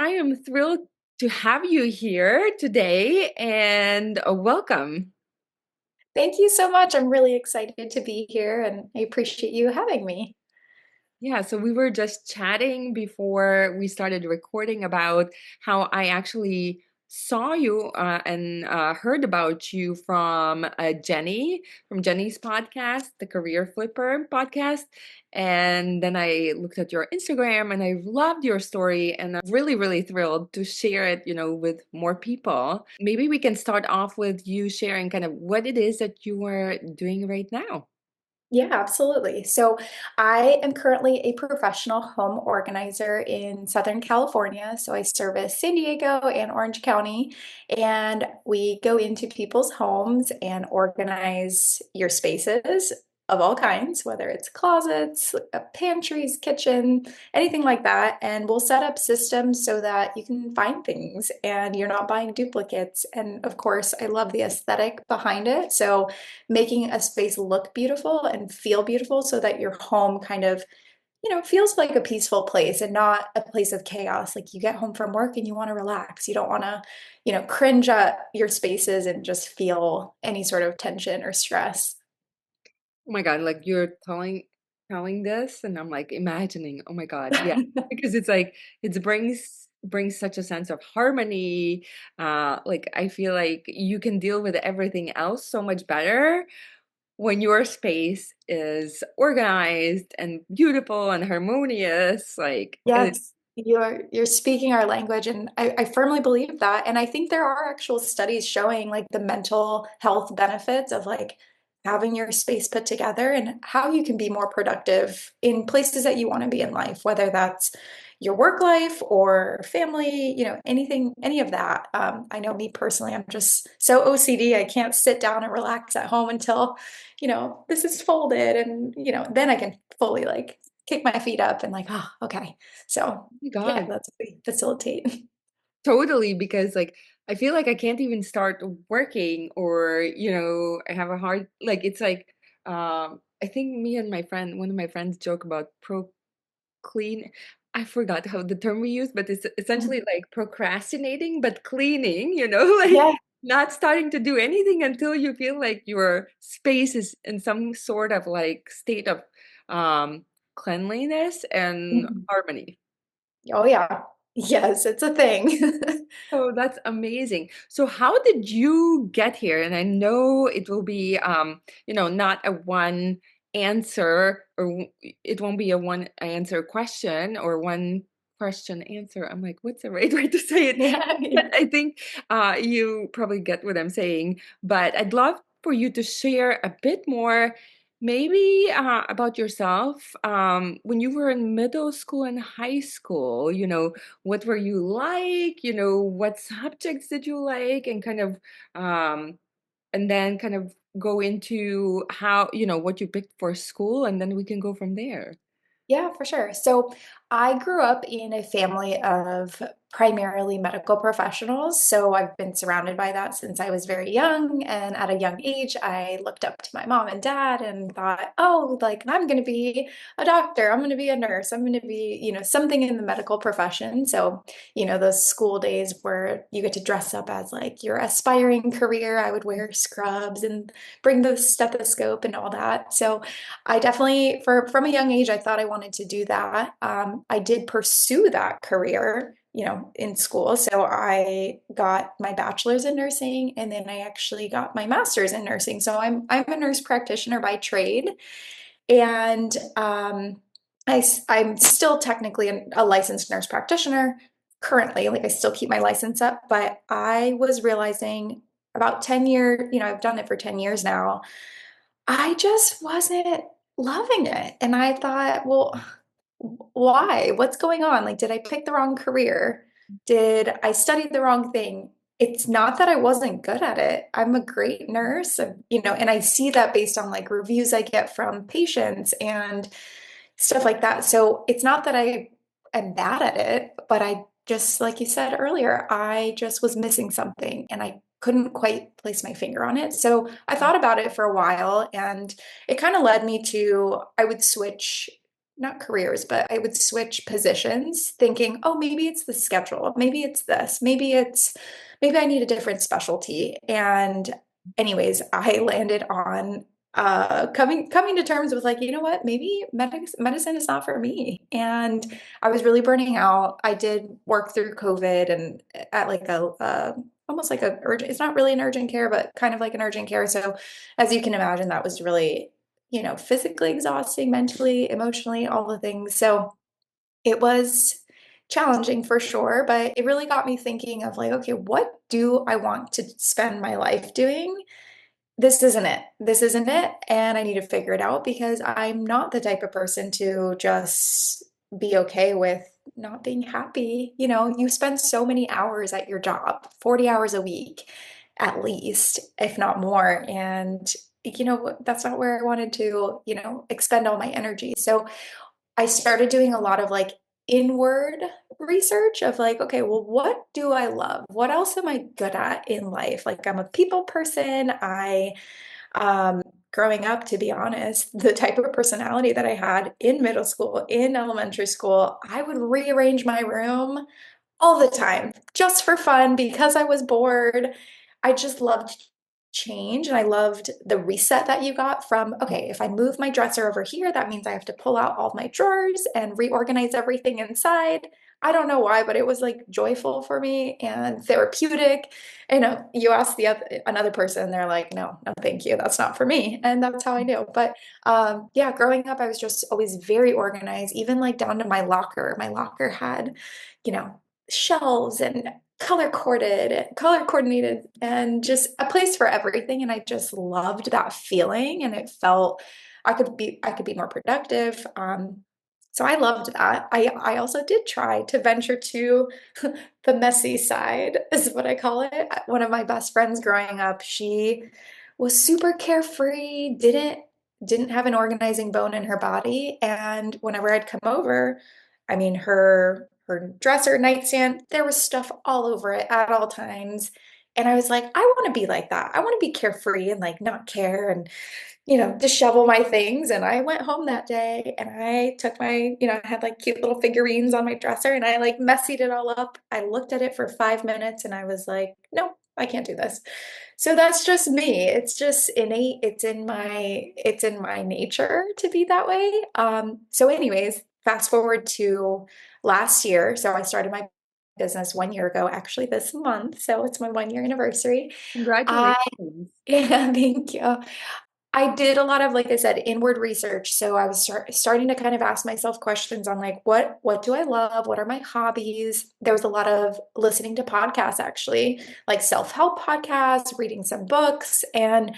I am thrilled to have you here today and welcome. Thank you so much. I'm really excited to be here and I appreciate you having me. Yeah, so we were just chatting before we started recording about how I actually saw you and heard about you from Jenny's podcast, the Career Flipper podcast. And then I looked at your Instagram and I loved your story and I'm really, really thrilled to share it, with more people. Maybe we can start off with you sharing kind of what it is that you are doing right now. Yeah, absolutely. So I am currently a professional home organizer in Southern California. So I service San Diego and Orange County, and we go into people's homes and organize your spaces of all kinds, whether it's closets, pantries, kitchen, anything like that. And we'll set up systems so that you can find things and you're not buying duplicates. And of course, I love the aesthetic behind it. So making a space look beautiful and feel beautiful so that your home kind of, feels like a peaceful place and not a place of chaos. Like you get home from work and you want to relax. You don't want to, cringe at your spaces and just feel any sort of tension or stress. Oh my God, like you're telling this and I'm like imagining, oh my God, yeah. Because it's like it brings such a sense of harmony. Like I feel like you can deal with everything else so much better when your space is organized and beautiful and harmonious. Like it, Yes, you're speaking our language, and I firmly believe that. And I think there are actual studies showing like the mental health benefits of like having your space put together and how you can be more productive in places that you want to be in life, whether that's your work life or family, anything, any of that. I know me personally, I'm just so OCD. I can't sit down and relax at home until, this is folded and, then I can fully like kick my feet up and like, oh, okay. So oh my yeah, God. that's what we facilitate. Totally, because like I feel like I can't even start working or, I have a hard like it's like I think me and one of my friends joke about clean. I forgot how the term we use, but it's essentially like procrastinating but cleaning, like Yeah. not starting to do anything until you feel like your space is in some sort of like state of um cleanliness and Mhm. harmony. Oh yeah. Yes, it's a thing. Oh, that's amazing. So how did you get here? And I know it will be not a one answer or it won't be a one answer question or one question answer. I'm like, what's the right way to say it? Yeah. But I think you probably get what I'm saying. But I'd love for you to share a bit more, maybe about yourself. When you were in middle school and high school, what were you like? What subjects did you like? And kind of, and then kind of go into how, what you picked for school, and then we can go from there. Yeah, for sure. So I grew up in a family of primarily medical professionals. So I've been surrounded by that since I was very young. And at a young age, I looked up to my mom and dad and thought, oh, like I'm going to be a doctor. I'm going to be a nurse. I'm going to be, something in the medical profession. So, those school days where you get to dress up as like your aspiring career, I would wear scrubs and bring the stethoscope and all that. So I definitely, from a young age, I thought I wanted to do that. I did pursue that career, in school. So I got my bachelor's in nursing, and then I actually got my master's in nursing. So I'm a nurse practitioner by trade, and I'm still technically a licensed nurse practitioner currently. Like I still keep my license up, but I was realizing about 10 years, I've done it for 10 years now. I just wasn't loving it. And I thought, well, why? What's going on? Like, did I pick the wrong career? Did I study the wrong thing? It's not that I wasn't good at it. I'm a great nurse, and I see that based on like reviews I get from patients and stuff like that. So it's not that I am bad at it, but I just, like you said earlier, I just was missing something and I couldn't quite place my finger on it. So I thought about it for a while and it kind of led me to, I would switch. not careers, but I would switch positions thinking, oh, maybe it's the schedule. Maybe it's this. Maybe I need a different specialty. And anyways, I landed on coming to terms with like, you know what, maybe medicine is not for me. And I was really burning out. I did work through COVID and at like a almost like a urgent, it's not really an urgent care, but kind of like an urgent care. So as you can imagine, that was really, physically exhausting, mentally, emotionally, all the things. So it was challenging for sure, but it really got me thinking of like, okay, what do I want to spend my life doing? This isn't it. This isn't it. And I need to figure it out because I'm not the type of person to just be okay with not being happy. You spend so many hours at your job, 40 hours a week at least, if not more. And, that's not where I wanted to, expend all my energy. So I started doing a lot of like inward research of like, okay, well, what do I love? What else am I good at in life? Like, I'm a people person. Um, Growing up, to be honest, the type of personality that I had in middle school, in elementary school, I would rearrange my room all the time just for fun because I was bored. I just loved change and I loved the reset that you got from, okay, if I move my dresser over here, that means I have to pull out all my drawers and reorganize everything inside. I don't know why, but it was like joyful for me and therapeutic. You ask another person, they're like, no, no, thank you. That's not for me. And that's how I knew. But yeah, growing up, I was just always very organized, even like down to my locker. My locker had, you know, shelves and color coordinated, and just a place for everything. And I just loved that feeling, and it felt I could be more productive. So I loved that. I also did try to venture to the messy side, is what I call it. One of my best friends growing up, she was super carefree, didn't have an organizing bone in her body. And whenever I'd come over, I mean, her dresser, nightstand, there was stuff all over it at all times. And I was like, I want to be like that. I want to be carefree and like not care and dishevel my things. And I went home that day and I took I had like cute little figurines on my dresser and I like messied it all up. I looked at it for 5 minutes and I was like, no, I can't do this. So that's just me. It's just innate. It's in my nature to be that way. So anyways, fast forward to last year. So I started my business 1 year ago, actually this month. So it's my 1 year anniversary. I Congratulations. Yeah, thank you. I did a lot of, like I said, inward research. So I was starting to kind of ask myself questions on like, what do I love? What are my hobbies? There was a lot of listening to podcasts, actually, like self-help podcasts, reading some books. And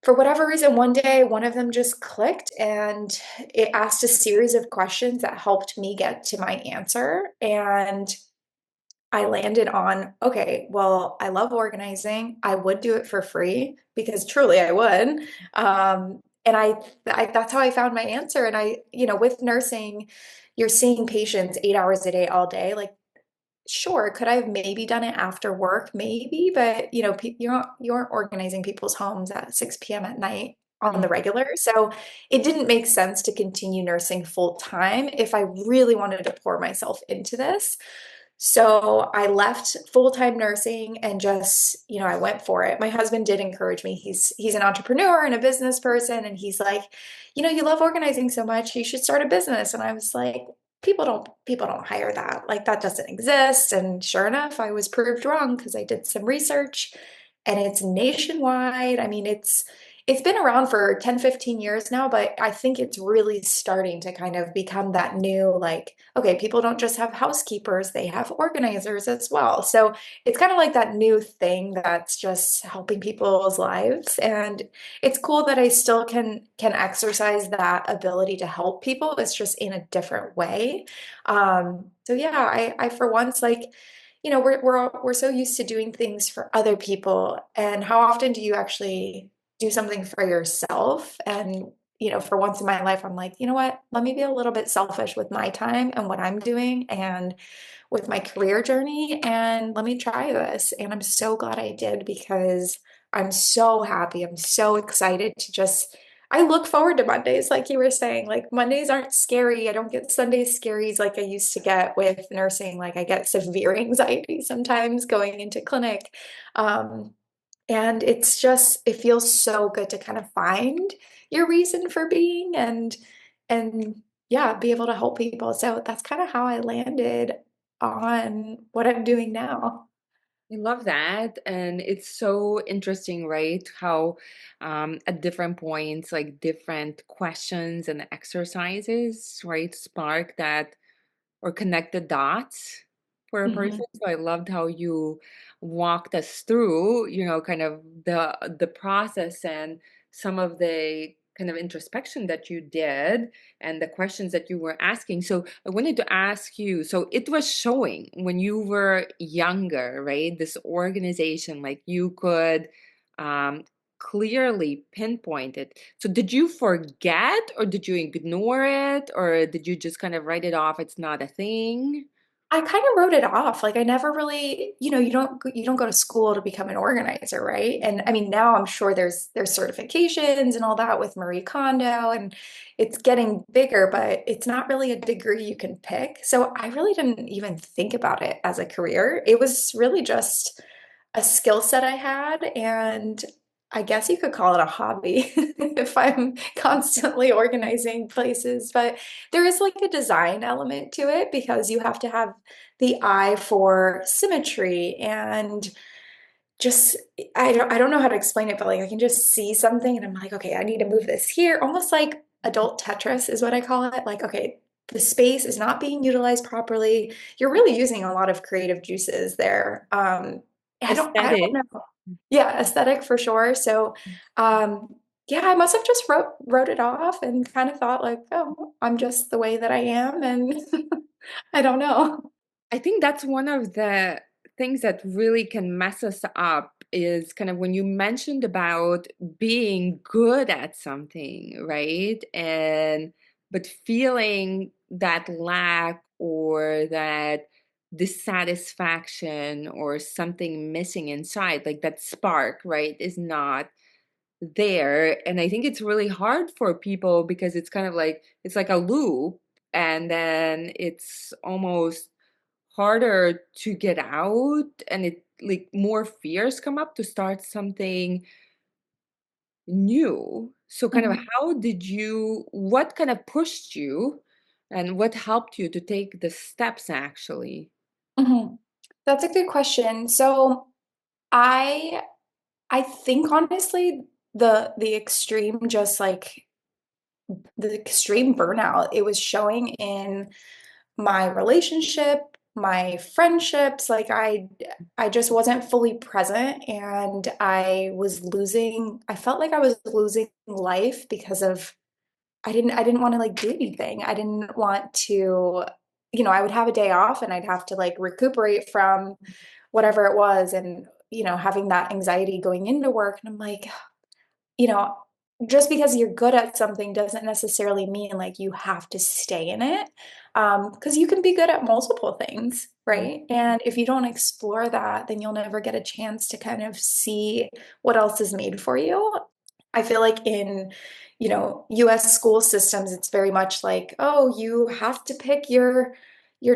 for whatever reason, one day, one of them just clicked and it asked a series of questions that helped me get to my answer. And I landed on, okay, well, I love organizing. I would do it for free because truly I would. And that's how I found my answer. And with nursing, you're seeing patients 8 hours a day, all day. Like, sure, could I have maybe done it after work? Maybe, but you aren't organizing people's homes at 6 p.m. at night on the regular. So it didn't make sense to continue nursing full time if I really wanted to pour myself into this. So I left full-time nursing and just, I went for it. My husband did encourage me. He's an entrepreneur and a business person, and he's like, you love organizing so much, you should start a business. And I was like, people don't hire that. Like that doesn't exist. And sure enough, I was proved wrong because I did some research and it's nationwide. I mean, it's been around for 10, 15 years now, but I think it's really starting to kind of become that new, like, okay, people don't just have housekeepers, they have organizers as well. So it's kind of like that new thing that's just helping people's lives. And it's cool that I still can exercise that ability to help people. It's just in a different way. So yeah, I for once like we're so used to doing things for other people, and how often do you actually do something for yourself? And for once in my life, I'm like, you know what? Let me be a little bit selfish with my time and what I'm doing and with my career journey, and let me try this. And I'm so glad I did because I'm so happy. I'm so excited to just I look forward to Mondays, like you were saying. Like Mondays aren't scary. I don't get Sunday scaries like I used to get with nursing. Like I get severe anxiety sometimes going into clinic. Um, and it's just, it feels so good to kind of find your reason for being and yeah, be able to help people. So that's kind of how I landed on what I'm doing now. I love that. And it's so interesting, right? How at different points, like different questions and exercises, right, spark that or connect the dots for a Mhm. person. So I loved how you walked us through, kind of the process and some of the kind of introspection that you did and the questions that you were asking. So I wanted to ask you, so it was showing when you were younger, right? This organization, like you could um clearly pinpoint it. So did you forget or did you ignore it or did you just kind of write it off? It's not a thing. I kind of wrote it off. Like I never really, you don't go to school to become an organizer, right? And I mean, now I'm sure there's certifications and all that with Marie Kondo and it's getting bigger, but it's not really a degree you can pick. So I really didn't even think about it as a career. It was really just a skill set I had, and I guess you could call it a hobby if I'm constantly organizing places. But there is like a design element to it because you have to have the eye for symmetry and just I don't know how to explain it, but like I can just see something and I'm like, okay, I need to move this here. Almost like adult Tetris is what I call it. Like, okay, the space is not being utilized properly. You're really using a lot of creative juices there. I don't Aesthetic. know. Yeah, aesthetic for sure. So yeah, I must have just wrote it off and kind of thought like, oh, I'm just the way that I am and I don't know. I think that's one of the things that really can mess us up is kind of when you mentioned about being good at something, right? And but feeling that lack or that dissatisfaction or something missing inside, like that spark, right, is not there. And I think it's really hard for people because it's kind of like it's like a loop and then it's almost harder to get out and it like more fears come up to start something new. So kind of Mhm, how did you what kind of pushed you and what helped you to take the steps actually? mhm. That's a good question. So I I think honestly the extreme just like the extreme burnout, it was showing in my relationship, my friendships, like I just wasn't fully present and I felt like I was losing life because of I didn't want to like do anything. I didn't want to, I would have a day off and I'd have to like recuperate from whatever it was and having that anxiety going into work and I'm like, you know, just because you're good at something doesn't necessarily mean like you have to stay in it. Because you can be good at multiple things, Mhm. right? And if you don't explore that, then you'll never get a chance to kind of see what else is made for you. I feel like in, US school systems, it's very much like, oh, you have to pick your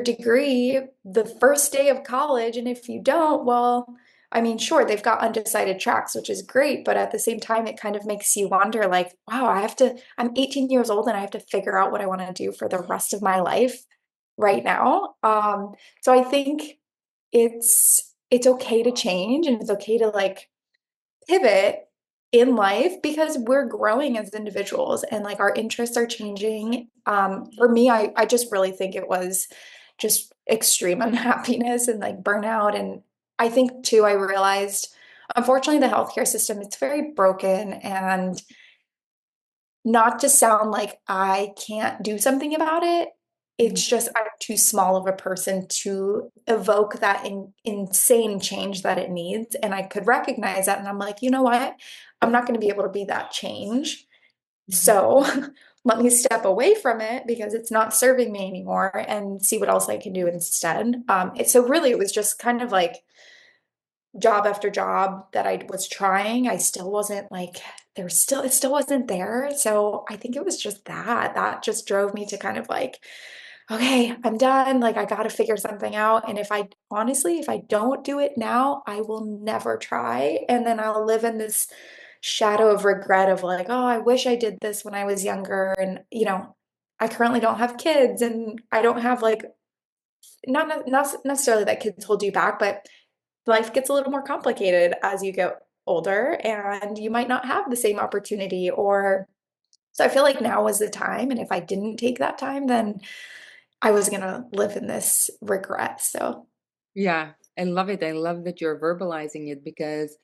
degree the first day of college, and if you don't, well, I mean, sure, they've got undecided tracks, which is great, but at the same time, it kind of makes you wonder like, wow, I'm 18 years old and I have to figure out what I want to do for the rest of my life right now. So I think it's okay to change and it's okay to like pivot in life because we're growing as individuals and like our interests are changing. For me, I just really think it was just extreme unhappiness and like burnout. And I think too, I realized, unfortunately, the healthcare system, it's very broken and not to sound like I can't do something about it. Mhm. It's just I'm too small of a person to evoke that insane change that it needs. And I could recognize that. And I'm like, you know what? I'm not going to be able to be that change. Mhm. So let me step away from it because it's not serving me anymore and see what else I can do instead. So really, it was just kind of like job after job that I was trying. I still wasn't like it still wasn't there. So I think it was just that just drove me to kind of like, okay, I'm done. Like I got to figure something out. And if I honestly, if I don't do it now, I will never try. And then I'll live in this shadow of regret of like, oh, I wish I did this when I was younger. And, I currently don't have kids and I don't have like, not necessarily that kids hold you back, but life gets a little more complicated as you get older and you might not have the same opportunity or so I feel like now was the time. And if I didn't take that time, then I was gonna live in this regret. So, Yeah, I love it. I love that you're verbalizing it because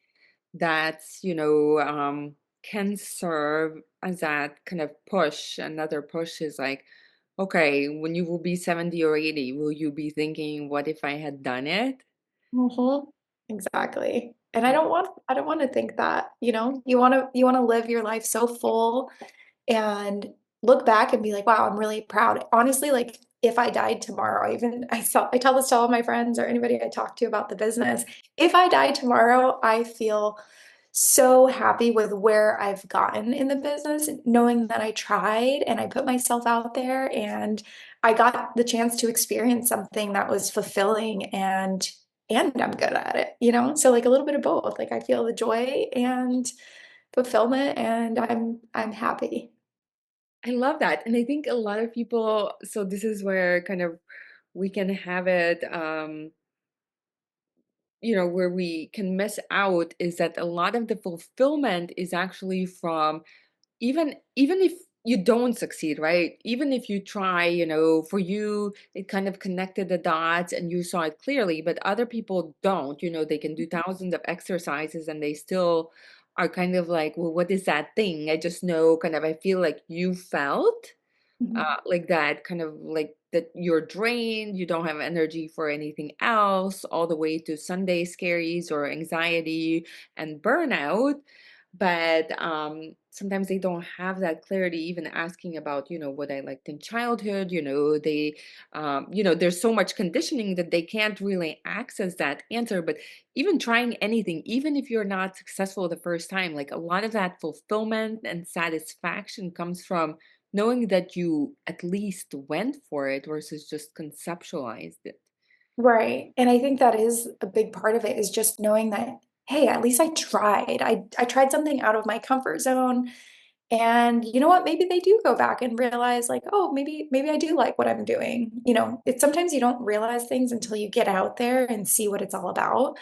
that's, can serve as that kind of push. Another push is like, okay, when you will be 70 or 80, will you be thinking, what if I had done it? mhm, exactly. And I don't want to think that, you want to live your life so full and look back and be like, wow, I'm really proud. Honestly, like if I died tomorrow, even I tell this to all my friends or anybody I talk to about the business. If I died tomorrow, I feel so happy with where I've gotten in the business, knowing that I tried and I put myself out there and I got the chance to experience something that was fulfilling and I'm good at it, So like a little bit of both. Like I feel the joy and fulfillment and I'm happy. I love that. And I think a lot of people, so this is where kind of we can have it, where we can miss out is that a lot of the fulfillment is actually from even if you don't succeed, right? Even if you try, for you it kind of connected the dots and you saw it clearly, but other people don't. They can do thousands of exercises and they still are kind of like, well, what is that thing? I just know, kind of, I feel like you felt Mhm. like that, kind of like that you're drained, you don't have energy for anything else, all the way to Sunday scaries or anxiety and burnout. But sometimes they don't have that clarity, even asking about, what I liked in childhood. There's so much conditioning that they can't really access that answer. But even trying anything, even if you're not successful the first time, like a lot of that fulfillment and satisfaction comes from knowing that you at least went for it versus just conceptualized it. Right. And I think that is a big part of it is just knowing that, hey, at least I tried. I tried something out of my comfort zone. And you know what? Maybe they do go back and realize like, oh, maybe I do like what I'm doing. It's sometimes you don't realize things until you get out there and see what it's all about.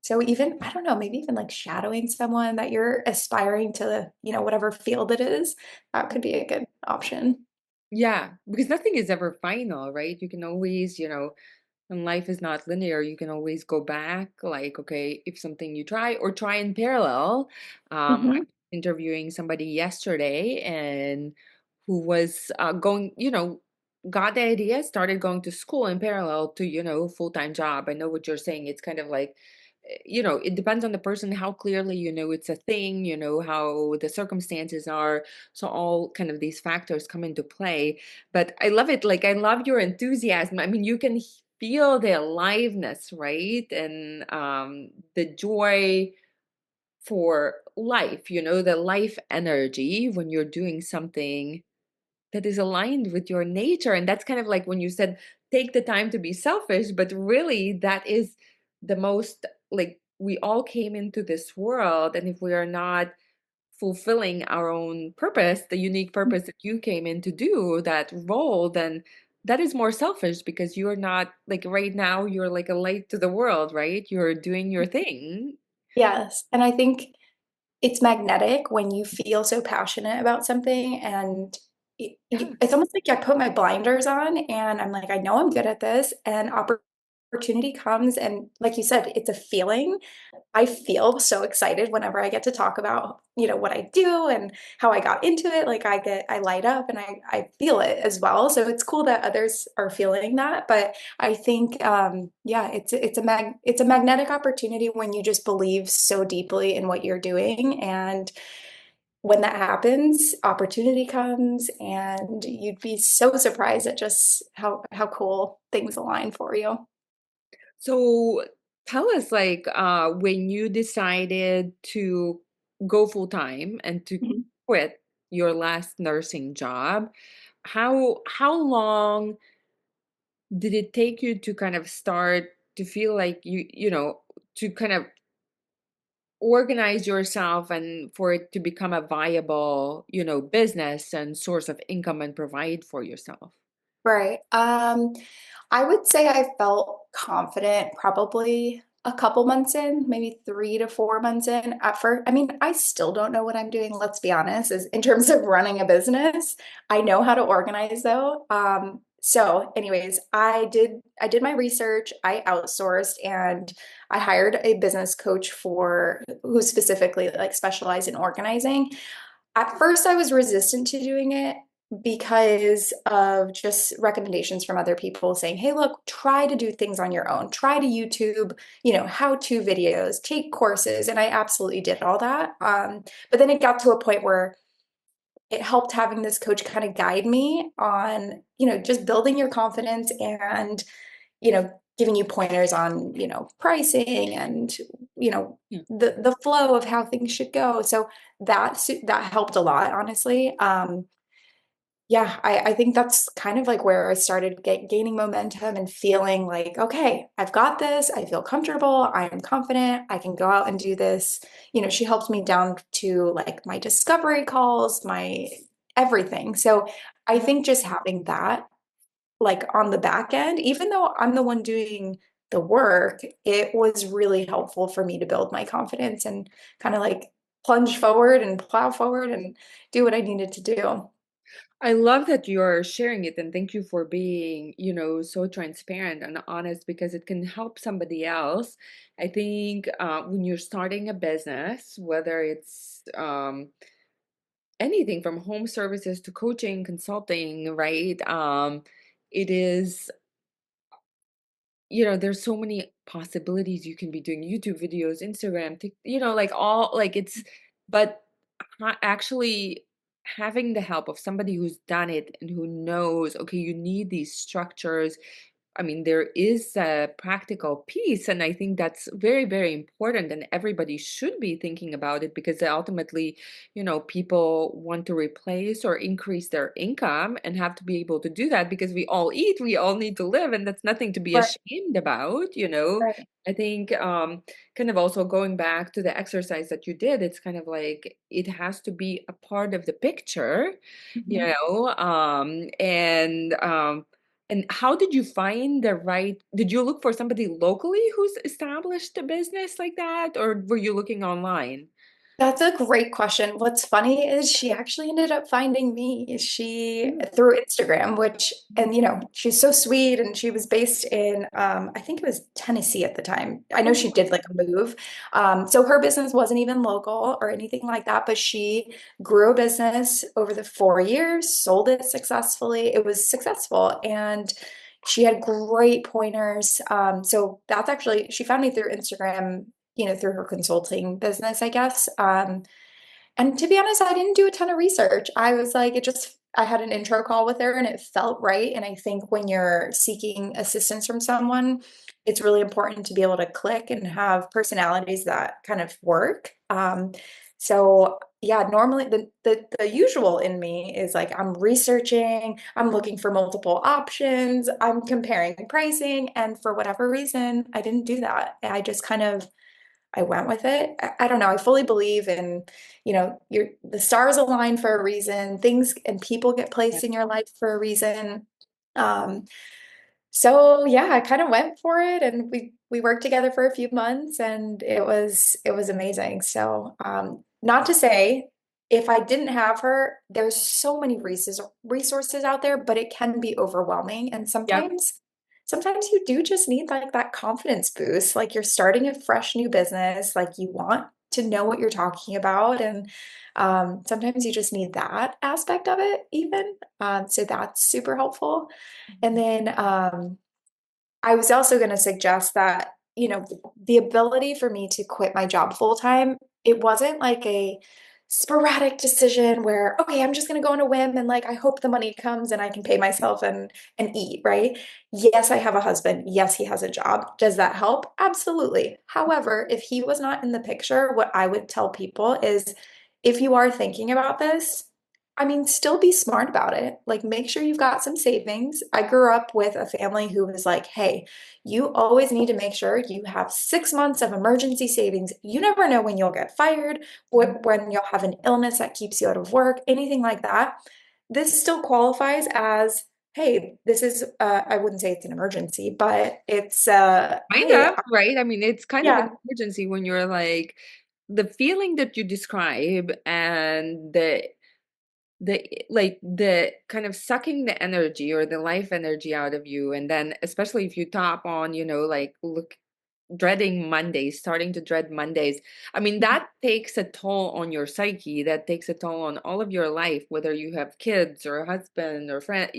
So even, I don't know, maybe even like shadowing someone that you're aspiring to, whatever field it is, that could be a good option. Yeah, because nothing is ever final, right? You can always, and life is not linear. You can always go back, like, okay, if something you try or try in parallel. I Hmm. was interviewing somebody yesterday and who was going, got the idea, started going to school in parallel to, full-time job. I know what you're saying. It's kind of like, it depends on the person, how clearly, it's a thing, how the circumstances are. So all kind of these factors come into play. But I love it. Like, I love your enthusiasm. I mean, you can feel the aliveness, right? And the joy for life, the life energy when you're doing something that is aligned with your nature. And that's kind of like when you said, take the time to be selfish, but really that is the most, like, we all came into this world. And if we are not fulfilling our own purpose, the unique purpose that you came in to do, that role, then that is more selfish because you're not, like, right now, you're like a light to the world, right? You're doing your thing. Yes. And I think it's magnetic when you feel so passionate about something and Yeah. it's almost like I put my blinders on and I'm like, I know I'm good at this and opportunity comes and like you said, it's a feeling. I feel so excited whenever I get to talk about, what I do and how I got into it. Like I light up and I feel it as well. So it's cool that others are feeling that. But I think, yeah, it's a magnetic opportunity when you just believe so deeply in what you're doing. And when that happens, opportunity comes and you'd be so surprised at just how cool things align for you. So tell us, like, when you decided to go full time and to Mhm. quit your last nursing job, how long did it take you to kind of start to feel like to kind of organize yourself and for it to become a viable, business and source of income and provide for yourself? Right. I would say I felt confident probably a couple months in, maybe 3 to 4 months in at first. I mean, I still don't know what I'm doing, let's be honest, is in terms of running a business. I know how to organize though. So anyways, I did my research, I outsourced and I hired a business coach for who specifically like specialized in organizing. At first, I was resistant to doing it because of just recommendations from other people saying, hey, look, try to do things on your own. Try to YouTube, how-to videos, take courses. And I absolutely did all that. But then it got to a point where it helped having this coach kind of guide me on, just building your confidence and, giving you pointers on, pricing and, you know, Yeah. the flow of how things should go. So that helped a lot, honestly. Yeah, I think that's kind of like where I started gaining momentum and feeling like, okay, I've got this. I feel comfortable. I am confident. I can go out and do this. She helped me down to like my discovery calls, my everything. So I think just having that like on the back end, even though I'm the one doing the work, it was really helpful for me to build my confidence and kind of like plunge forward and plow forward and do what I needed to do. I love that you're sharing it and thank you for being, so transparent and honest because it can help somebody else. I think when you're starting a business, whether it's anything from home services to coaching, consulting, right? It is there's so many possibilities you can be doing YouTube videos, Instagram, like all like it's but actually having the help of somebody who's done it and who knows, okay, you need these structures. I mean, there is a practical piece, and I think that's very, very important, and everybody should be thinking about it because ultimately, people want to replace or increase their income and have to be able to do that because we all eat, we all need to live, and that's nothing to be Right, ashamed about. right. I think kind of also going back to the exercise that you did, it's kind of like it has to be a part of the picture, you Mhm. know, um, and um, and how did you find the right did you look for somebody locally who's established a business like that, or were you looking online? That's a great question. What's funny is she actually ended up finding me. She Mm, through Instagram, which mhm. and she's so sweet and she was based in I think it was Tennessee at the time. I know Oh, she did like a move. So her business wasn't even local or anything like that, but she grew a business over the 4 years, sold it successfully. It was successful and she had great pointers. So that's actually she found me through Instagram, through her consulting business, I guess. And to be honest, I didn't do a ton of research. I was like, I had an intro call with her and it felt right. And I think when you're seeking assistance from someone, it's really important to be able to click and have personalities that kind of work. So yeah, normally the usual in me is like I'm researching, I'm looking for multiple options, I'm comparing pricing, and for whatever reason, I didn't do that. I just kind of I went with it. I don't know. I fully believe in, the stars align for a reason. Things and people get yeah. placed in your life for a reason. Um, so yeah, I kind of went for it and we worked together for a few months and it was amazing. So not to say if I didn't have her, there's so many resources out there, but it can be overwhelming. And Yep. sometimes you do just need like that confidence boost. Like you're starting a fresh new business, like you want to know what you're talking about. And sometimes you just need that aspect of it, even. So that's super helpful. And then I was also going to suggest that, the ability for me to quit my job full time, it wasn't like a sporadic decision where, okay, I'm just going to go on a whim and like I hope the money comes and I can pay myself and eat, right? Yes, I have a husband. Yes, he has a job. Does that help? Absolutely. However, if he was not in the picture, what I would tell people is if you are thinking about this, I mean, still be smart about it. Like, make sure you've got some savings. I grew up with a family who was like, hey, you always need to make sure you have 6 months of emergency savings. You never know when you'll get fired, when you'll have an illness that keeps you out of work, anything like that. This still qualifies as, hey, this is, I wouldn't say it's an emergency, but it's, Kind hey, of, right? I mean, it's kind of an yeah, emergency when you're like the feeling that you describe and the kind of sucking the energy or the life energy out of you, and then especially if you top on, like look dreading Mondays, starting to dread Mondays. I mean, that takes a toll on your psyche. That takes a toll on all of your life, whether you have kids or a husband or friend,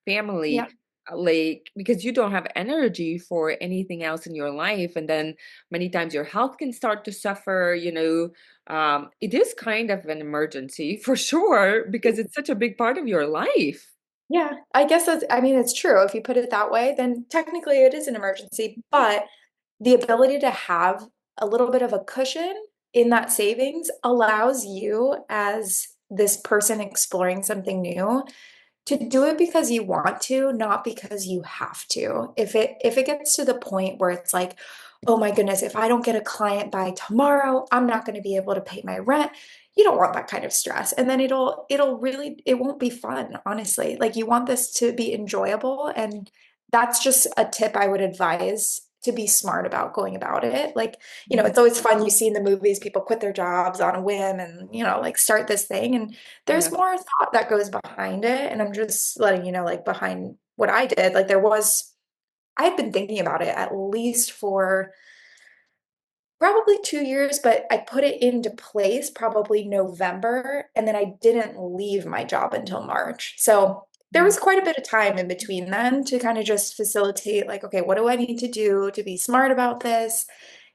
family, yeah. like because you don't have energy for anything else in your life. And then many times your health can start to suffer, it is kind of an emergency for sure because it's such a big part of your life. Yeah, I guess that's, I mean, it's true. If you put it that way, then technically it is an emergency, but the ability to have a little bit of a cushion in that savings allows you as this person exploring something new to do it because you want to, not because you have to. If it gets to the point where it's like, oh my goodness, if I don't get a client by tomorrow, I'm not going to be able to pay my rent. You don't want that kind of stress. And then it'll really it won't be fun, honestly. Like you want this to be enjoyable, and that's just a tip I would advise to be smart about going about it. Like, Mhm. it's always fun. You see in the movies people quit their jobs on a whim and, like start this thing. And there's Yeah. more thought that goes behind it. And I'm just letting you know, like behind what I did, like I've been thinking about it at least for probably 2 years, but I put it into place probably November, and then I didn't leave my job until March. So there Yeah. was quite a bit of time in between then to kind of just facilitate, like, okay, what do I need to do to be smart about this?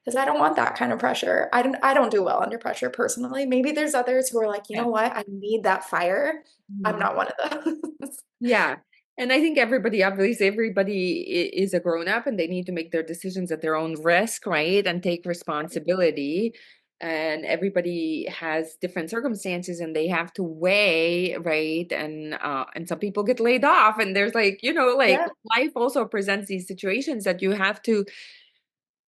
Because I don't want that kind of pressure. I don't do well under pressure personally. Maybe there's others who are like, you Yeah. know what, I need that fire. I'm Mhm. not one of those. Yeah. And I think everybody is a grown up and they need to make their decisions at their own risk, right? And take responsibility. And everybody has different circumstances and they have to weigh, right? And some people get laid off and there's like, like Yeah. life also presents these situations that you have to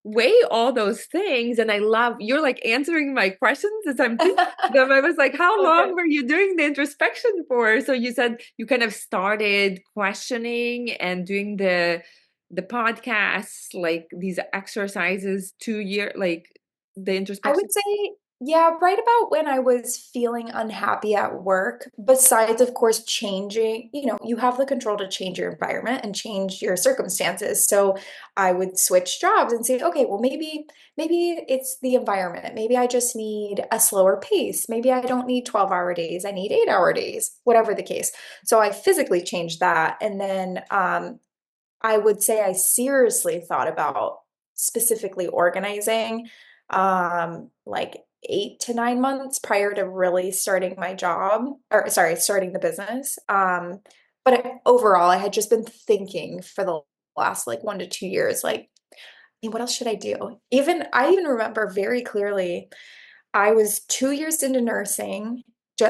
weigh all those things. And I love you're like answering my questions as I'm thinking them. I was like, how long Okay. were you doing the introspection for? So you said you kind of started questioning and doing the podcasts, like these exercises 2 year, like the I introspection. would say, yeah, right about when I was feeling unhappy at work, besides, of course, changing, you have the control to change your environment and change your circumstances. So I would switch jobs and say, okay, well, maybe it's the environment. Maybe I just need a slower pace. Maybe I don't need 12-hour days. I need 8-hour days, whatever the case. So I physically changed that. And then I would say I seriously thought about specifically organizing like 8 to 9 months prior to really starting my job, or sorry, starting the business. But overall, I had just been thinking for the last like 1 to 2 years, like, I mean, what else should I do? I even remember very clearly I was 2 years into nursing.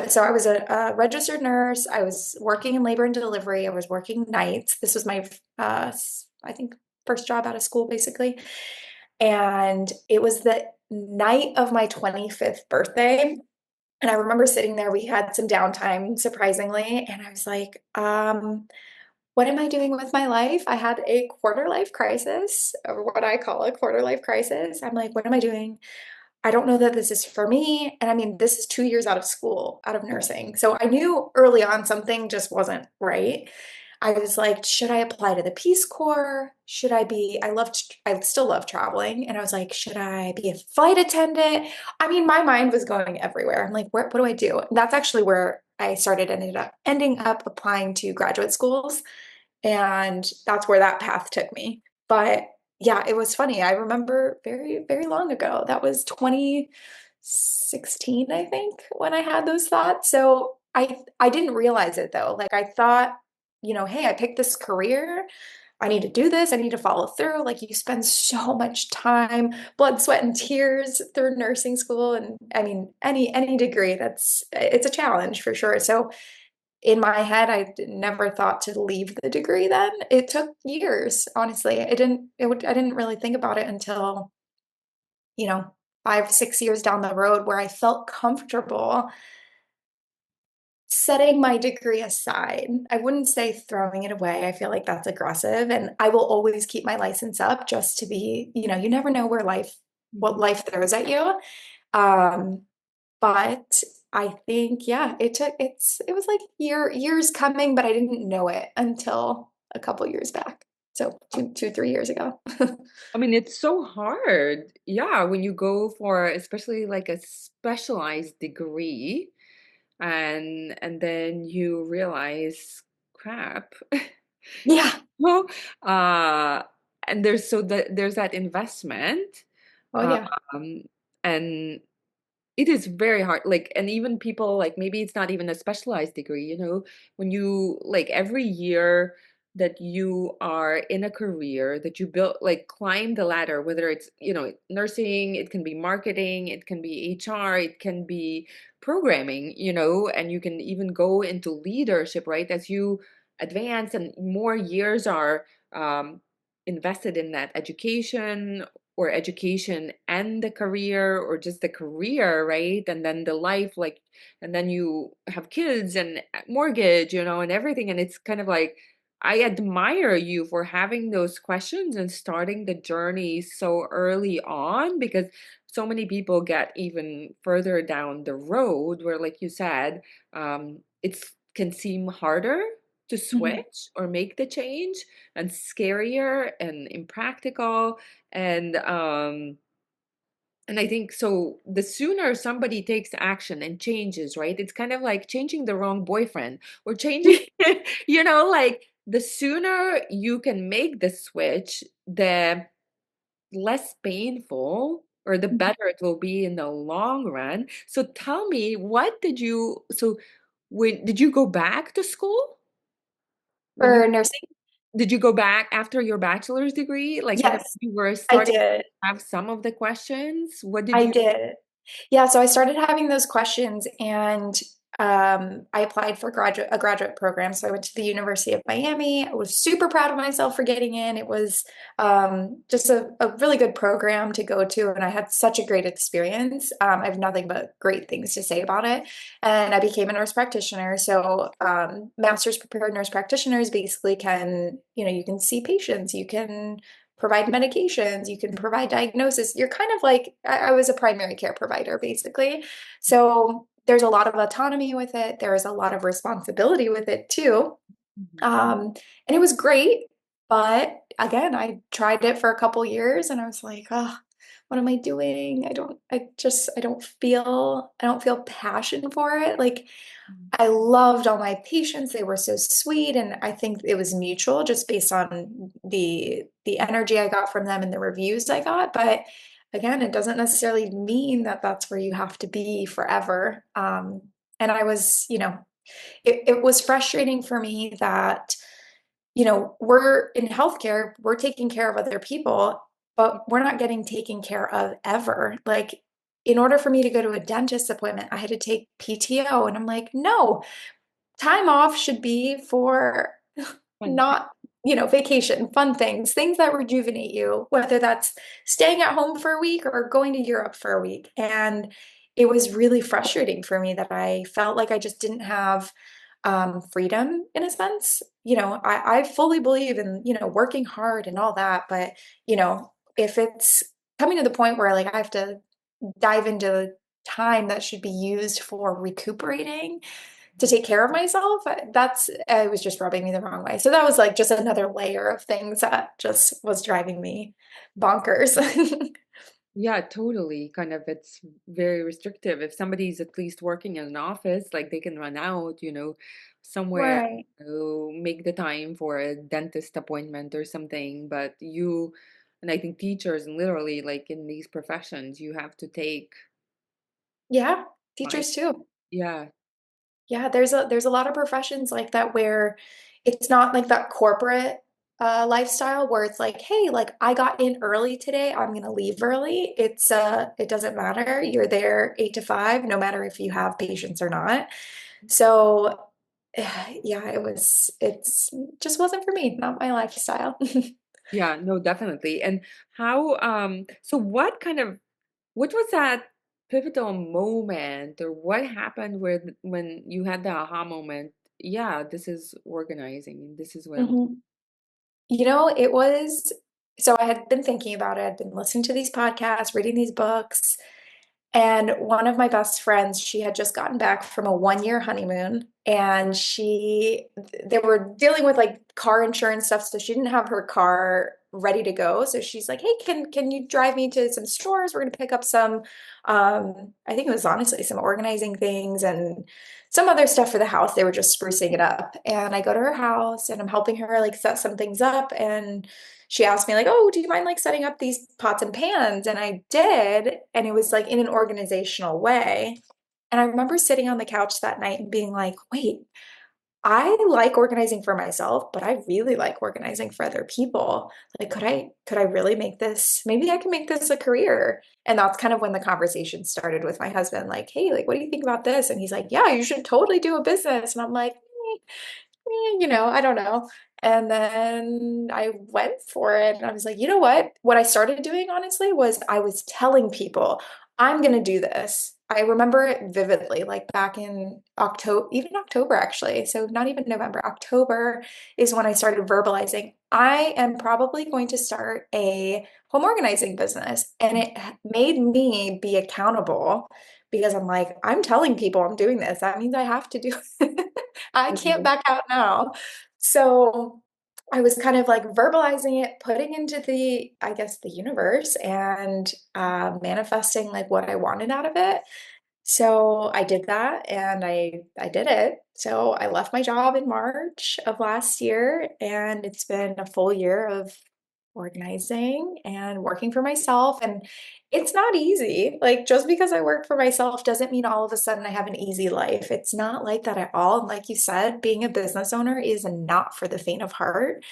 So I was a registered nurse. I was working in labor and delivery. I was working nights. This was my, I think, first job out of school, basically. And it was the night of my 25th birthday. And I remember sitting there, we had some downtime, surprisingly. And I was like, what am I doing with my life? I had a quarter life crisis, or what I call a quarter life crisis. I'm like, what am I doing? I don't know that this is for me. And I mean, this is 2 years out of school, out of nursing. So I knew early on something just wasn't right. I was like, should I apply to the Peace Corps? I still love traveling. And I was like, should I be a flight attendant? I mean, my mind was going everywhere. I'm like, what do I do? And that's actually where I ending up applying to graduate schools. And that's where that path took me. But yeah, it was funny. I remember very, very long ago. That was 16, I think, when I had those thoughts. So I didn't realize it though. Like I thought, hey, I picked this career. I need to do this. I need to follow through. Like you spend so much time, blood, sweat, and tears through nursing school. And I mean, any degree it's a challenge for sure. So in my head, never thought to leave the degree then. It took years, honestly. I didn't really think about it until, you know, 5, 6 years down the road where I felt comfortable setting my degree aside. I wouldn't say throwing it away. I feel like that's aggressive. And I will always keep my license up just to be, you never know what Mhm. life throws at you. Um, but I think, yeah, it was like years coming, but I didn't know it until a couple years back. So 3 years ago. I mean, it's so hard. Yeah, when you go for especially like a specialized degree and then you realize, crap. Yeah. Well, uh, and there's that investment, Oh yeah. um, and it is very hard. Like, and even people like maybe it's not even a specialized degree, when you like every year that you are in a career that you build, like climb the ladder, whether it's, nursing, it can be marketing, it can be HR, it can be programming, and you can even go into leadership, right? As you advance and more years are um, invested in that education or education and the career or just the career, right? And then the life, like, and then you have kids and mortgage, and everything. And it's kind of like, I admire you for having those questions and starting the journey so early on because so many people get even further down the road where, like you said, it can seem harder to Mhm. switch or make the change and scarier and impractical and I think so the sooner somebody takes action and changes, right? It's kind of like changing the wrong boyfriend or changing, like the sooner you can make the switch, the less painful or the better it will be in the long run. So tell me, so when did you go back to school? When you For nursing? Did you go back after your bachelor's degree? Like, kind of Yes, you were I starting did. to have some of the questions? What did I you did. Yeah, so I started having those questions and I applied for a graduate program. So I went to the University of Miami. I was super proud of myself for getting in. It was just a really good program to go to, and I had such a great experience. I have nothing but great things to say about it. And I became a nurse practitioner. So master's prepared nurse practitioners basically you can see patients, you can provide medications, you can provide diagnosis. You're kind of like, I was a primary care provider, basically. So there's a lot of autonomy with it. There is a lot of responsibility with it too. Mhm. Um, and it was great. But again, I tried it for a couple years and I was like, oh, what am I doing? I don't feel passion for it. Like I loved all my patients. They were so sweet, and I think it was mutual just based on the energy I got from them and the reviews I got. But again, it doesn't necessarily mean that that's where you have to be forever. And I was, it was frustrating for me that we're in healthcare, we're taking care of other people, but we're not getting taken care of ever. Like, in order for me to go to a dentist appointment, I had to take PTO. And I'm like, no, time off should be for Fun. not, vacation, fun things, things that rejuvenate you, whether that's staying at home for a week or going to Europe for a week. And it was really frustrating for me that I felt like I just didn't have freedom in a sense. I fully believe in, working hard and all that. But, if it's coming to the point where like I have to dive into time that should be used for recuperating to take care of myself, it was just rubbing me the wrong way. So that was like just another layer of things that just was driving me bonkers. Yeah, totally. Kind of, it's very restrictive. If somebody's at least working in an office, like they can run out, somewhere, Right. make the time for a dentist appointment or something. And I think teachers and literally like in these professions, you have to take Yeah, Fine. teachers too. Yeah. Yeah, there's a lot of professions like that where it's not like that corporate lifestyle where it's like, hey, like I got in early today, I'm gonna leave early. It doesn't matter. You're there 8 to 5, no matter if you have patients or not. So yeah, it's just wasn't for me, not my lifestyle. Yeah, no, definitely. And how, so what was that pivotal moment or what happened where, when you had the aha moment? Yeah, this is organizing. This is what I'm doing. Mhm. You know, it was so I had been thinking about it. I'd been listening to these podcasts, reading these books, and one of my best friends, she had just gotten back from a 1 year honeymoon and they were dealing with like car insurance stuff. So she didn't have her car ready to go. So she's like, hey, can you drive me to some stores? We're gonna pick up some, I think it was honestly some organizing things and some other stuff for the house. They were just sprucing it up. And I go to her house and I'm helping her like set some things up. And she asked me like, "Oh, do you mind like setting up these pots and pans?" And I did, and it was like in an organizational way. And I remember sitting on the couch that night and being like, "Wait, I like organizing for myself, but I really like organizing for other people. Like, could I really make this, maybe I can make this a career?" And that's kind of when the conversation started with my husband, like, "Hey, like, what do you think about this?" And he's like, "Yeah, you should totally do a business." And I'm like, I don't know. And then I went for it and I was like, you know what? What I started doing, honestly, was I was telling people, I'm going to do this. I remember it vividly, like back in October, even October, actually. So, not even November, October is when I started verbalizing, I am probably going to start a home organizing business. And it made me be accountable because I'm like, I'm telling people I'm doing this. That means I have to do it. I can't Mhm. back out now. So I was kind of like verbalizing it, putting into the, I guess, the universe and manifesting like what I wanted out of it. So I did that and I did it. So I left my job in March of last year and it's been a full year of organizing and working for myself and it's not easy. Like just because I work for myself doesn't mean all of a sudden I have an easy life. It's not like that at all. And like you said, being a business owner is not for the faint of heart.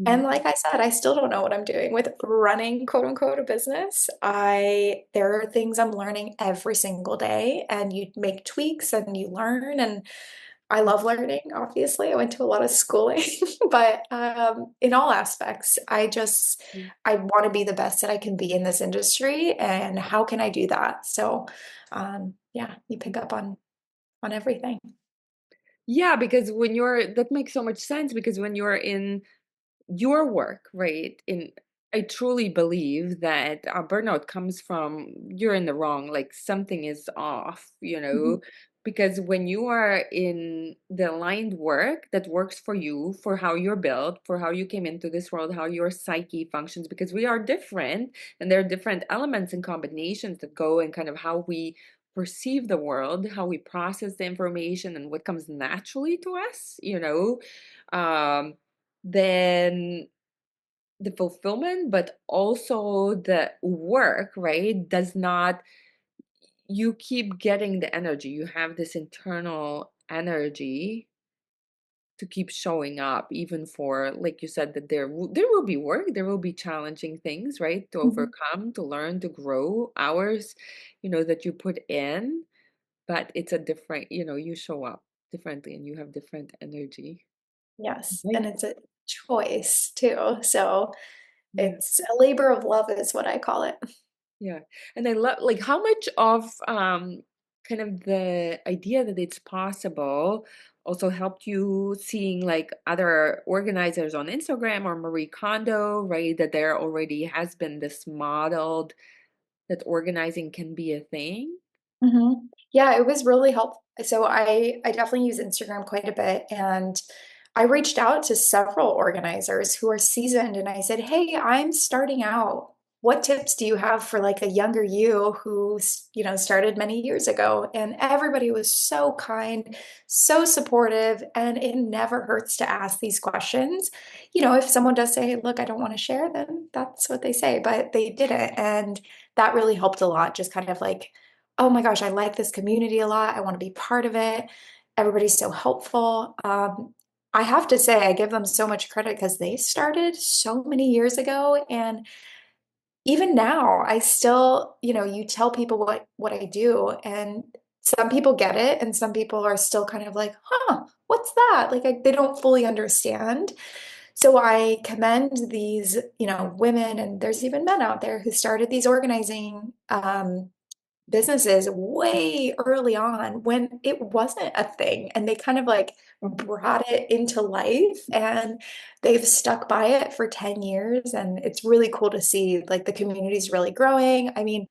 And Mhm. like I said, I still don't know what I'm doing with running quote unquote a business. There are things I'm learning every single day and you make tweaks and you learn and I love learning, obviously. I went to a lot of schooling, but in all aspects, I want to be the best that I can be in this industry and how can I do that? So yeah, you pick up on everything. Yeah, because when you're, that makes so much sense because when you're in your work, right? In I truly believe that burnout comes from you're in the wrong, like something is off, Mhm. because when you are in the aligned work that works for you, for how you're built, for how you came into this world, how your psyche functions, because we are different and there are different elements and combinations that go and kind of how we perceive the world, how we process the information and what comes naturally to us, um then the fulfillment, but also the work, right? Does not, you keep getting the energy. You have this internal energy to keep showing up, even for, like you said, that there will be work, there will be challenging things, right? To Mhm. overcome, to learn, to grow, hours, that you put in, but it's a different, you show up differently and you have different energy. Yes, Right. and it's a choice too. So Yeah. it's a labor of love is what I call it. Yeah. And I love, like, how much of kind of the idea that it's possible also helped you seeing like other organizers on Instagram or Marie Kondo, right? That there already has been this modeled that organizing can be a thing. Mhm. Yeah, it was really helpful. So I definitely use Instagram quite a bit, and I reached out to several organizers who are seasoned, and I said, "Hey, I'm starting out. What tips do you have for like a younger you who, started many years ago?" And everybody was so kind, so supportive, and it never hurts to ask these questions. If someone does say, "Hey, look, I don't want to share," then that's what they say, but they didn't, and that really helped a lot. Just kind of like oh my gosh, I like this community a lot. I want to be part of it. Everybody's so helpful. I have to say, I give them so much credit because they started so many years ago. And even now, I still, you tell people what I do, and some people get it, and some people are still kind of like, huh, what's that? Like they don't fully understand. So I commend these, women, and there's even men out there who started these organizing businesses way early on when it wasn't a thing, and they kind of like brought it into life, and they've stuck by it for 10 years, and it's really cool to see like the community's really growing. I mean,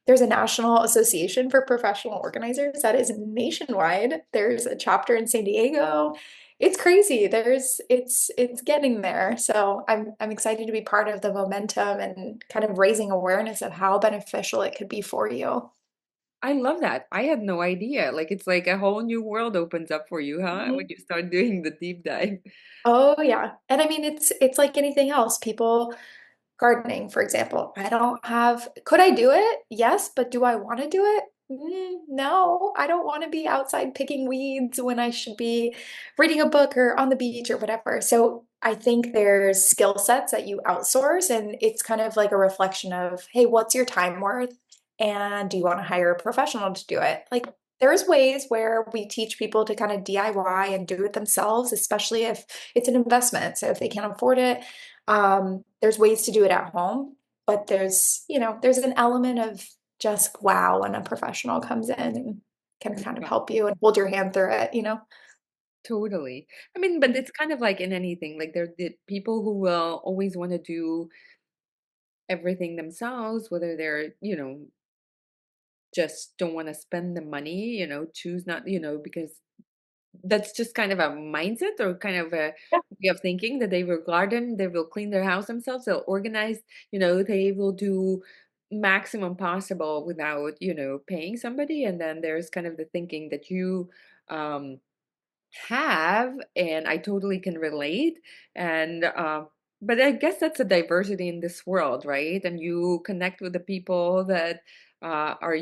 there's a national association for professional organizers that is nationwide. There's a chapter in San Diego. It's crazy. It's getting there. So I'm excited to be part of the momentum and kind of raising awareness of how beneficial it could be for you. I love that. I had no idea. Like it's like a whole new world opens up for you, huh? When Mhm. you start doing the deep dive. Oh yeah. And I mean it's like anything else. People gardening, for example. I don't have, could I do it? Yes, but do I want to do it? No, I don't want to be outside picking weeds when I should be reading a book or on the beach or whatever. So I think there's skill sets that you outsource, and it's kind of like a reflection of, hey, what's your time worth? And do you want to hire a professional to do it? Like there's ways where we teach people to kind of DIY and do it themselves, especially if it's an investment. So if they can't afford it, there's ways to do it at home, but there's an element of just wow when a professional comes in and can kind of Yeah, help you and hold your hand through it. totally. I mean, but it's kind of like in anything. Like there are the people who will always want to do everything themselves, whether they're, just don't want to spend the money, choose not, because that's just kind of a mindset or kind of a Yeah. way of thinking that they will garden, they will clean their house themselves, they'll organize, they will do maximum possible without, paying somebody. And then there's kind of the thinking that you um have, and I totally can relate. And but I guess that's a diversity in this world, right? And you connect with the people that are,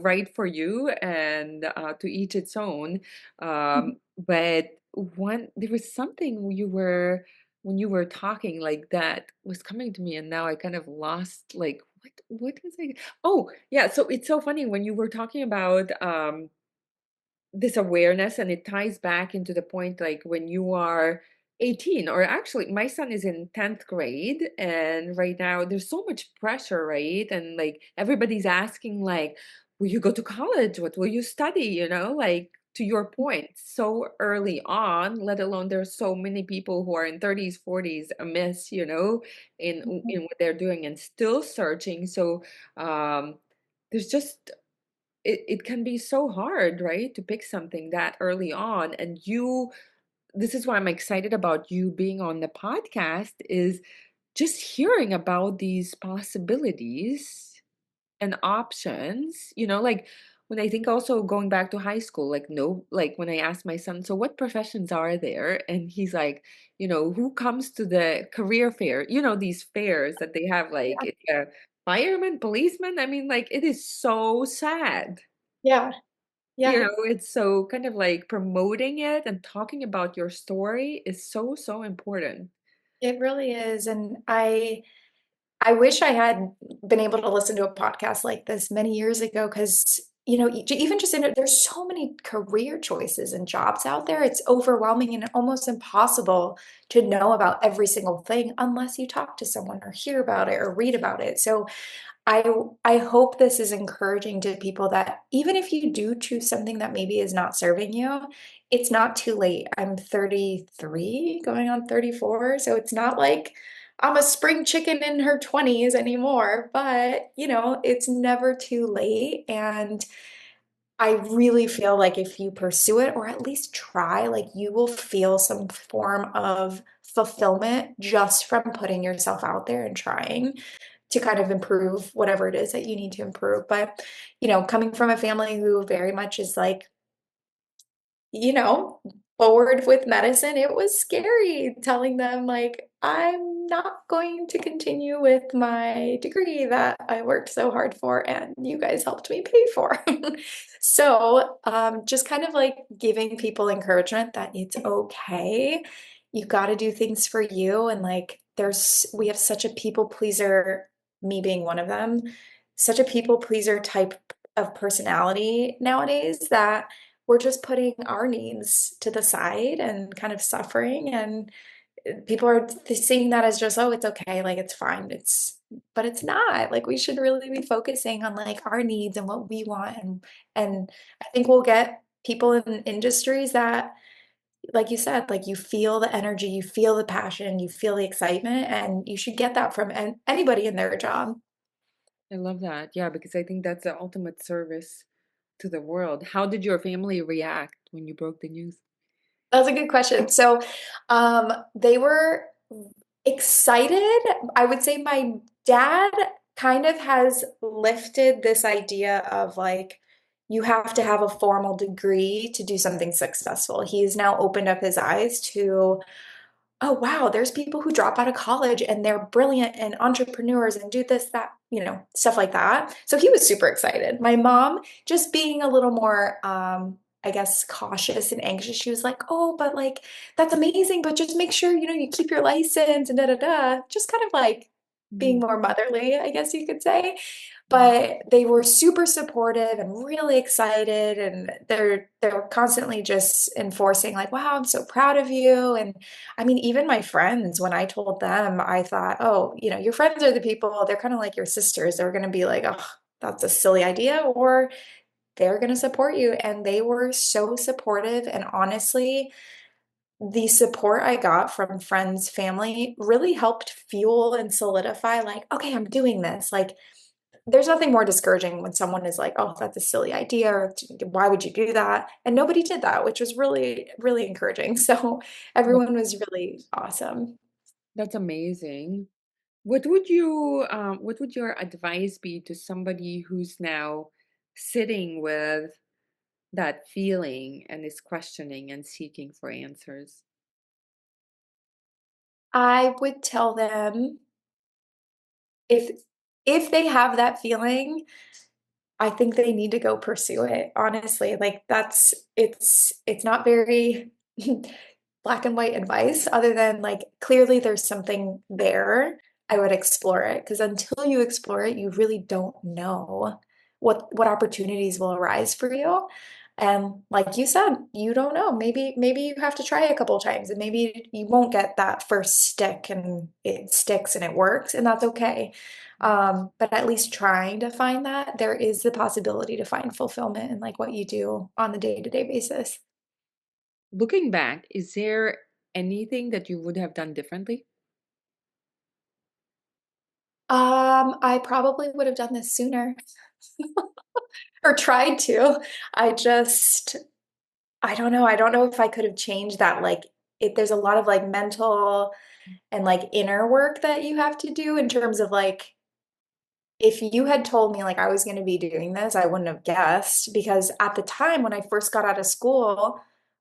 right for you, and to each its own. Mhm. But one there was something you were when you were talking like that was coming to me, and now I kind of lost like what was I? Oh yeah, so it's so funny when you were talking about this awareness, and it ties back into the point like when you are 18, or actually my son is in 10th grade, and right now there's so much pressure, right? And like everybody's asking like, will you go to college, what will you study, like to your point, so early on, let alone there's so many people who are in 30s 40s amiss, in what they're doing and still searching. So um there's just it can be so hard, right, to pick something that early on. And this is why I'm excited about you being on the podcast, is just hearing about these possibilities and options, like when I think also going back to high school, like no, like when I asked my son, so what professions are there? And he's like, who comes to the career fair? These fairs that they have, like Yeah. it's a fireman, policeman. I mean, like it is so sad. Yeah. Yeah. It's so kind of like promoting it and talking about your story is so, so important. It really is. And I wish I had been able to listen to a podcast like this many years ago because, even just there's so many career choices and jobs out there. It's overwhelming and almost impossible to know about every single thing unless you talk to someone or hear about it or read about it. So I I hope this is encouraging to people that even if you do choose something that maybe is not serving you, it's not too late. I'm 33, going on 34, so it's not like I'm a spring chicken in her 20s anymore, but it's never too late. And I really feel like if you pursue it or at least try, like you will feel some form of fulfillment just from putting yourself out there and trying to kind of improve whatever it is that you need to improve. But, coming from a family who very much is like, you know, forward with medicine, it was scary telling them like, I'm not going to continue with my degree that I worked so hard for and you guys helped me pay for. So, just kind of like giving people encouragement that it's okay. You got to do things for you. And like, we have such a people pleaser, me being one of them, such a people pleaser type of personality nowadays that we're just putting our needs to the side and kind of suffering. And people are seeing that as just, oh, it's okay, like it's fine. But it's not. Like we should really be focusing on like our needs and what we want. And I think we'll get people in industries that, like you said, like you feel the energy, you feel the passion, you feel the excitement, and you should get that from anybody in their job. I love that. Yeah, because I think that's the ultimate service to the world. How did your family react when you broke the news? That's a good question. So, they were excited. I would say my dad kind of has lifted this idea of like, you have to have a formal degree to do something successful. He's now opened up his eyes to, oh wow, there's people who drop out of college and they're brilliant and entrepreneurs and do this, that, stuff like that. So he was super excited. My mom, just being a little more, I guess, cautious and anxious. She was like, oh, but like, that's amazing, but just make sure, you keep your license and da da da. Just kind of like being Mhm, more motherly, I guess you could say. mhm. But they were super supportive and really excited, and they're constantly just enforcing like, wow, I'm so proud of you. And I mean, even my friends, when I told them, I thought, oh, your friends are the people, they're kind of like your sisters. They're going to be like, oh, that's a silly idea, or they're going to support you. And they were so supportive. And honestly, the support I got from friends, family really helped fuel and solidify, like, okay, I'm doing this. Like, there's nothing more discouraging when someone is like, oh, that's a silly idea, or why would you do that? And nobody did that, which was really, really encouraging. So everyone was really awesome. That's amazing. What would your advice be to somebody who's now sitting with that feeling and is questioning and seeking for answers? I would tell them, if if they have that feeling, I think they need to go pursue it, honestly. Like it's not very black and white advice other than like clearly there's something there. I would explore it because until you explore it, you really don't know what opportunities will arise for you. And like you said, you don't know. Maybe you have to try a couple of times and maybe you won't get that first stick and it sticks and it works, and that's okay. But at least trying to find that, there is the possibility to find fulfillment in like what you do on the day-to-day basis. Looking back, is there anything that you would have done differently? I probably would have done this sooner or tried to. I just, I don't know. I don't know if I could have changed that. Like, there's a lot of like mental and like inner work that you have to do in terms of like, if you had told me like I was going to be doing this, I wouldn't have guessed because at the time when I first got out of school,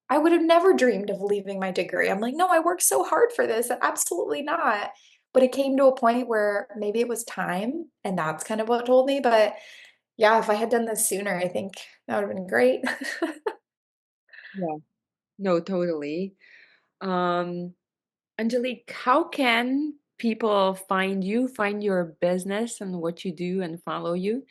I would have never dreamed of leaving my degree. I'm like, no, I worked so hard for this. Absolutely not. But it came to a point where maybe it was time, and that's kind of what told me. But yeah, if I had done this sooner, I think that would have been great. Yeah. No, totally. Um, Angelique, how can people find you, find your business and what you do and follow you?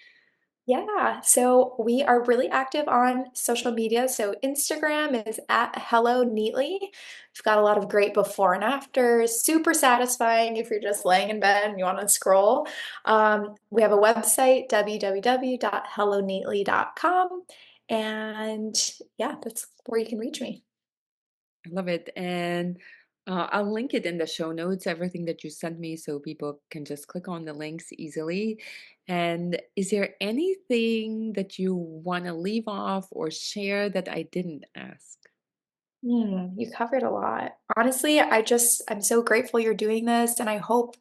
Yeah, so we are really active on social media. So Instagram is at Hello Neatly. We've got a lot of great before and afters, super satisfying if you're just laying in bed and you want to scroll. We have a website, www.helloneatly.com. And yeah, that's where you can reach me. I love it. And I'll link it in the show notes, everything that you sent me, so people can just click on the links easily. And is there anything that you want to leave off or share that I didn't ask? You covered a lot. Honestly, I'm so grateful you're doing this, and I hope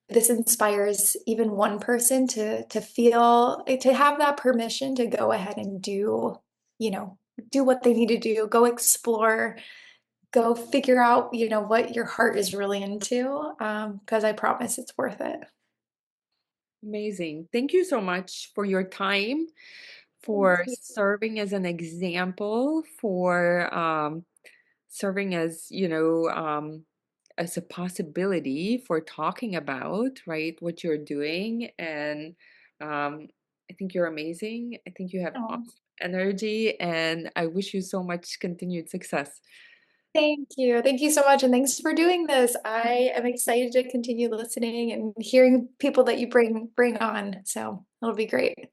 this inspires even one person to feel, to have that permission to go ahead and do, you know, do what they need to do, go explore, go figure out, what your heart is really into, because I promise it's worth it. Amazing. Thank you so much for your time, Thank for you. serving as an example, for serving as, as a possibility for talking about, right, what you're doing. And I think you're amazing. I think you have Oh, awesome energy, and I wish you so much continued success. thank you. Thank you so much. And thanks for doing this. I am excited to continue listening and hearing people that you bring on. So it'll be great.